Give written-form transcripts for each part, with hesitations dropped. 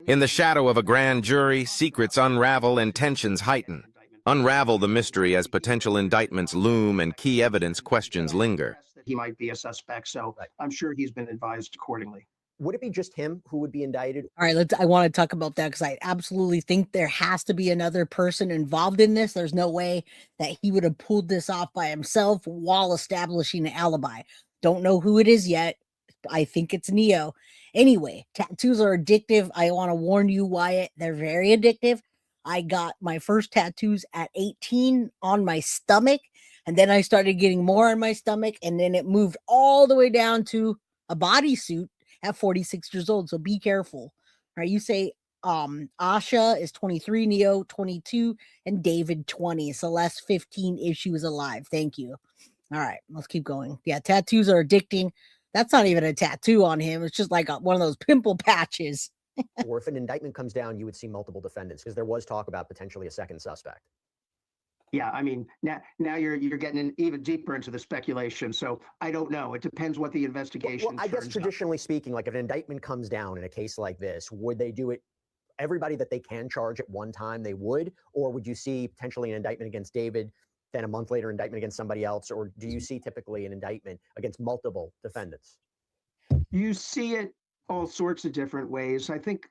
In the shadow of a grand jury, secrets unravel and tensions heighten. Unravel the mystery as potential indictments loom and key evidence questions linger. That he might be a suspect, so Right. I'm sure he's been advised accordingly. Would it be just him who would be indicted? All right, I want to talk about that because I absolutely think there has to be another person involved in this. There's no way that he would have pulled this off by himself while establishing an alibi. Don't know who it is yet. I think it's Neo. Anyway, tattoos are addictive. I want to warn you, Wyatt. They're very addictive. I got my first tattoos at 18 on my stomach, and then I started getting more on my stomach, and then it moved all the way down to a bodysuit at 46 years old. So be careful. All right, you say Asha is 23, Neo 22, and David 20. Celeste 15 if she was alive. Thank you. All right, let's keep going. Yeah, tattoos are addicting. That's not even a tattoo on him. It's just like one of those pimple patches. Or if an indictment comes down, you would see multiple defendants, because there was talk about potentially a second suspect. Yeah, I mean, now you're getting even deeper into the speculation. So I don't know. It depends what the investigation. Well, I guess traditionally speaking, like if an indictment comes down in a case like this, would they do it? Everybody that they can charge at one time, they would, or would you see potentially an indictment against David, then a month later indictment against somebody else, or do you see typically an indictment against multiple defendants? You see it all sorts of different ways. I think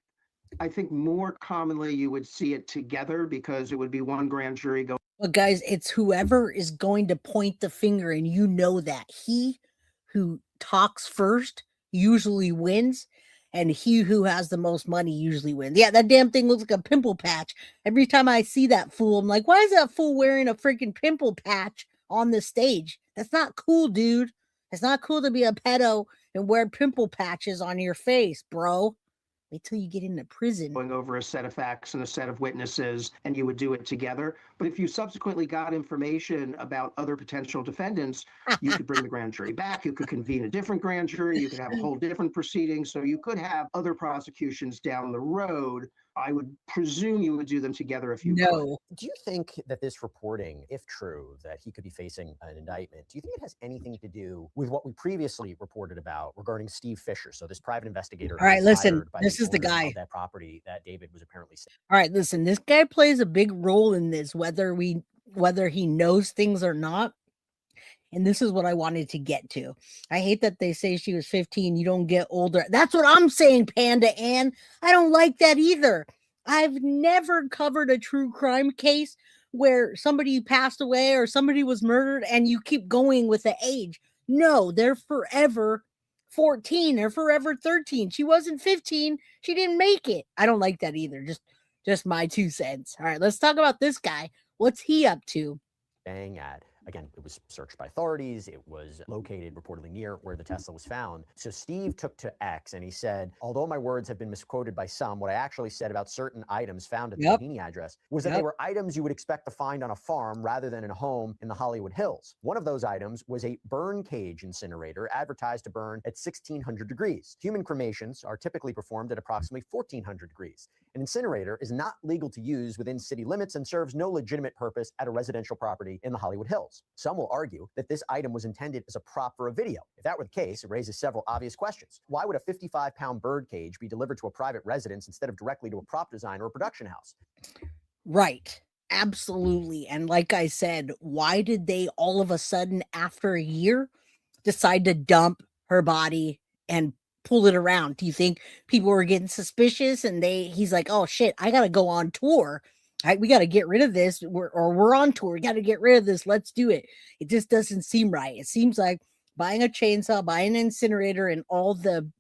more commonly you would see it together because it would be one grand jury going. But guys, it's whoever is going to point the finger, and you know that he who talks first usually wins, and he who has the most money usually wins. Yeah, that damn thing looks like a pimple patch. Every time I see that fool, I'm like, why is that fool wearing a freaking pimple patch on the stage? That's not cool, dude. It's not cool to be a pedo and wear pimple patches on your face, bro. Wait till you get into prison. Going over a set of facts and a set of witnesses, and you would do it together. But if you subsequently got information about other potential defendants, you could bring the grand jury back. You could convene a different grand jury. You could have a whole different proceeding. So you could have other prosecutions down the road. I would presume you would do them together if you could. Do you think that this reporting, if true, that he could be facing an indictment, do you think it has anything to do with what we previously reported about regarding Steve Fisher? So this private investigator. All right, listen, this is the guy. That property that David was apparently saying. All right, listen, this guy plays a big role in this, whether he knows things or not. And this is what I wanted to get to. I hate that they say she was 15. You don't get older. That's what I'm saying, Panda Ann. I don't like that either. I've never covered a true crime case where somebody passed away or somebody was murdered and you keep going with the age. No, they're forever 14. They're forever 13. She wasn't 15. She didn't make it. I don't like that either. Just my 2 cents. All right, let's talk about this guy. What's he up to? Bang at. Again, it was searched by authorities. It was located reportedly near where the Tesla was found. So Steve took to X and he said, although my words have been misquoted by some, what I actually said about certain items found at the Houdini address was that they were items you would expect to find on a farm rather than in a home in the Hollywood Hills. One of those items was a burn cage incinerator advertised to burn at 1600 degrees. Human cremations are typically performed at approximately 1400 degrees. An incinerator is not legal to use within city limits and serves no legitimate purpose at a residential property in the Hollywood Hills. Some will argue that this item was intended as a prop for a video. If that were the case, it raises several obvious questions. Why would a 55-pound bird cage be delivered to a private residence instead of directly to a prop designer or production house? Right. Absolutely. And like I said, why did they all of a sudden, after a year, decide to dump her body and pull it around? Do you think people were getting suspicious and he's like, oh shit, I gotta go on tour. We got to get rid of this, we're on tour. We got to get rid of this. Let's do it. It just doesn't seem right. It seems like buying a chainsaw, buying an incinerator, and all the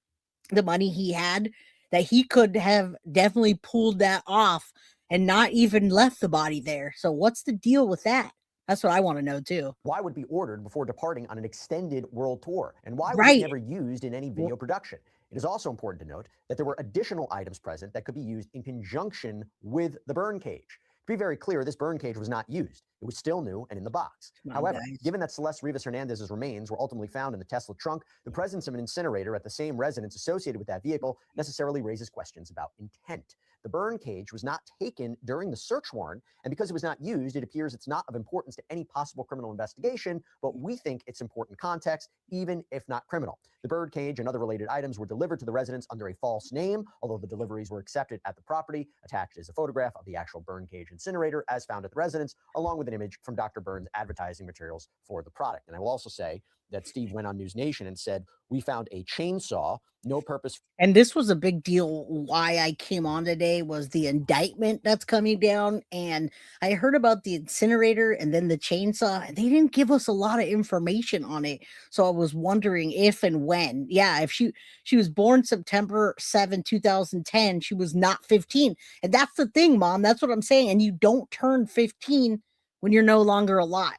money he had, that he could have definitely pulled that off and not even left the body there. So what's the deal with that? That's what I want to know too. Why would it be ordered before departing on an extended world tour? And why was it never used in any video production? It is also important to note that there were additional items present that could be used in conjunction with the burn cage. To be very clear, this burn cage was not used. It was still new and in the box. Come on, However, guys. given that Celeste Rivas Hernandez's remains were ultimately found in the Tesla trunk, the presence of an incinerator at the same residence associated with that vehicle necessarily raises questions about intent. The burn cage was not taken during the search warrant, and because it was not used, it appears it's not of importance to any possible criminal investigation, but we think it's important context, even if not criminal. The bird cage and other related items were delivered to the residence under a false name, although the deliveries were accepted at the property. Attached is a photograph of the actual burn cage incinerator as found at the residence, along with an image from Dr. Burns' advertising materials for the product. And I will also say that Steve went on News Nation and said, we found a chainsaw, no purpose. And this was a big deal. Why I came on today was the indictment that's coming down. And I heard about the incinerator and then the chainsaw, and they didn't give us a lot of information on it. So I was wondering if and when. Yeah, if she was born September 7, 2010, she was not 15. And that's the thing, Mom. That's what I'm saying. And you don't turn 15 when you're no longer alive.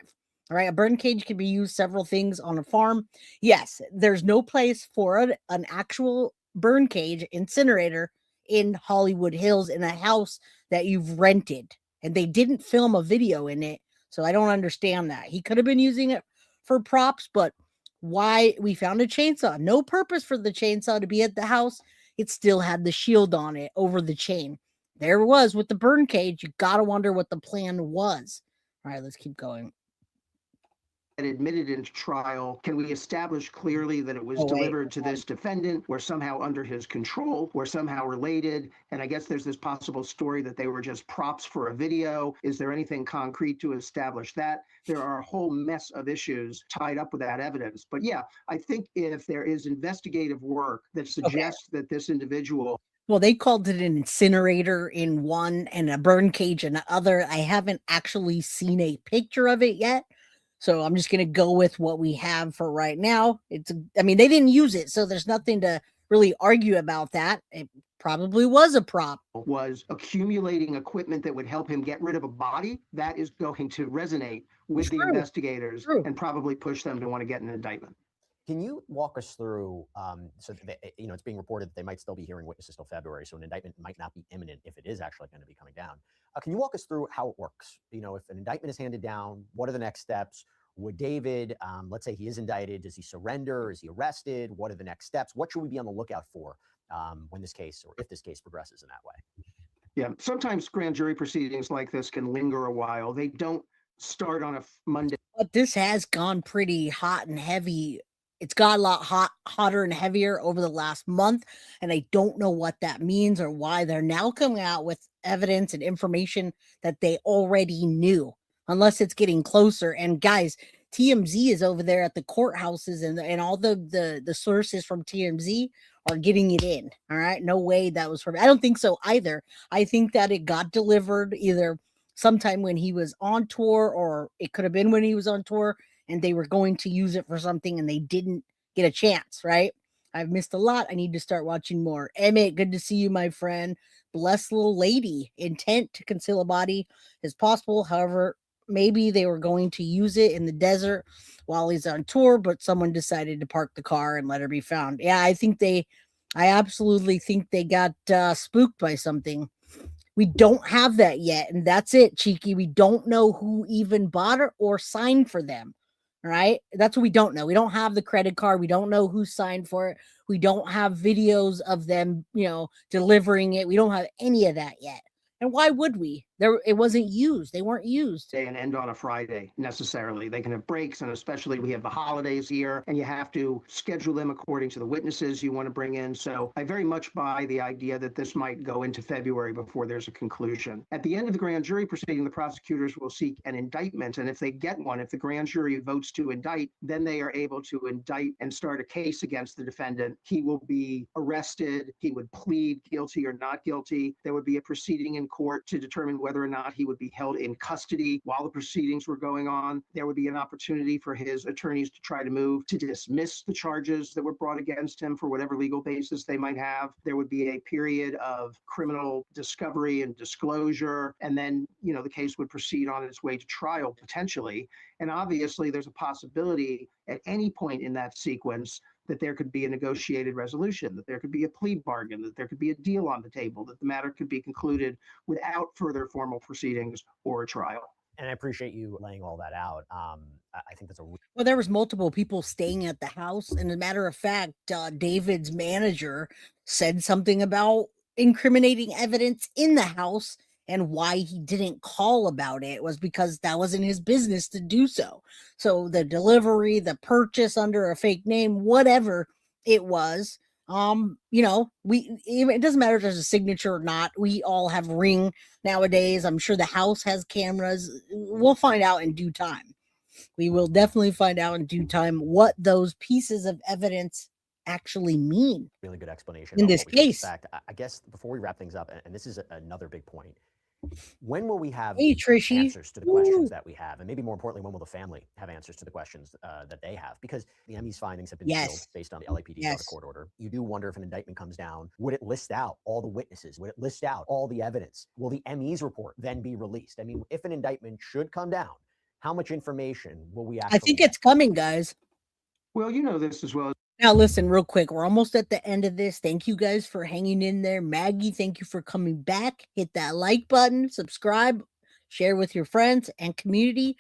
All right, a burn cage can be used several things on a farm. Yes, there's no place for an actual burn cage incinerator in Hollywood Hills in a house that you've rented. And they didn't film a video in it. So I don't understand that. He could have been using it for props, but why? We found a chainsaw. No purpose for the chainsaw to be at the house. It still had the shield on it over the chain. There it was with the burn cage. You got to wonder what the plan was. All right, let's keep going. Admitted into trial, can we establish clearly that it was delivered to this defendant, or somehow under his control, or somehow related? And I guess there's this possible story that they were just props for a video. Is there anything concrete to establish that? There are a whole mess of issues tied up with that evidence. But yeah, I think if there is investigative work that suggests that this individual. Well, they called it an incinerator in one and a burn cage in the other. I haven't actually seen a picture of it yet. So I'm just going to go with what we have for right now. I mean, they didn't use it, so there's nothing to really argue about that. It probably was a prop. Was accumulating equipment that would help him get rid of a body. That is going to resonate with the investigators and probably push them to want to get an indictment. Can you walk us through, so it's being reported that they might still be hearing witnesses till February, so an indictment might not be imminent if it is actually going to be coming down. Can you walk us through how it works? If an indictment is handed down, what are the next steps? Would David, let's say he is indicted, does he surrender? Is he arrested? What are the next steps? What should we be on the lookout for when this case, or if this case progresses in that way? Yeah, sometimes grand jury proceedings like this can linger a while. They don't start on a Monday. But this has gone pretty hot and heavy. It's got a lot hotter and heavier over the last month, and I don't know what that means or why they're now coming out with evidence and information that they already knew, unless it's getting closer. And guys, TMZ is over there at the courthouses, and all the sources from TMZ are getting it in. All right, no way that was from. I don't think so either. I think that it got delivered either sometime when he was on tour, or it could have been when he was on tour and they were going to use it for something and they didn't get a chance, right? I've missed a lot. I need to start watching more. Emmett, good to see you, my friend. Blessed little lady. Intent to conceal a body is possible. However, maybe they were going to use it in the desert while he's on tour, but someone decided to park the car and let her be found. Yeah, I absolutely think they got spooked by something. We don't have that yet, and that's it, Cheeky. We don't know who even bought it or signed for them. Right? That's what we don't know. We don't have the credit card. We don't know who signed for it. We don't have videos of them, delivering it. We don't have any of that yet. And why would we? It wasn't used. They weren't used. And end on a Friday necessarily. They can have breaks, and especially we have the holidays here, and you have to schedule them according to the witnesses you want to bring in. So I very much buy the idea that this might go into February before there's a conclusion. At the end of the grand jury proceeding, the prosecutors will seek an indictment, and if they get one, if the grand jury votes to indict, then they are able to indict and start a case against the defendant. He will be arrested. He would plead guilty or not guilty. There would be a proceeding in court to determine whether or not he would be held in custody while the proceedings were going on. There would be an opportunity for his attorneys to try to move to dismiss the charges that were brought against him for whatever legal basis they might have. There would be a period of criminal discovery and disclosure, and then, the case would proceed on its way to trial potentially. And obviously, there's a possibility at any point in that sequence that there could be a negotiated resolution, that there could be a plea bargain, that there could be a deal on the table, that the matter could be concluded without further formal proceedings or a trial. And I appreciate you laying all that out. I think that's a Well, there was multiple people staying at the house, and as a matter of fact, David's manager said something about incriminating evidence in the house, and why he didn't call about it was because that wasn't his business to do so. So the delivery, the purchase under a fake name, whatever it was, it doesn't matter if there's a signature or not. We all have Ring nowadays. I'm sure the house has cameras. We'll find out in due time. We will definitely find out in due time what those pieces of evidence actually mean. really good explanation In about this what we can case. expect. I guess before we wrap things up, and this is another big point, when will we have Hey, Trishy. answers to the questions that we have? And maybe more importantly, when will the family have answers to the questions that they have? Because the ME's findings have been sealed Yes. based on the LAPD's Yes. court order. You do wonder if an indictment comes down, would it list out all the witnesses? Would it list out all the evidence? Will the ME's report then be released? I mean, if an indictment should come down, how much information will we actually I think get? it's coming, guys. Well, you know this as well. Now, listen, real quick. We're almost at the end of this. Thank you guys for hanging in there. Maggie, thank you for coming back. Hit that like button, subscribe, share with your friends and community.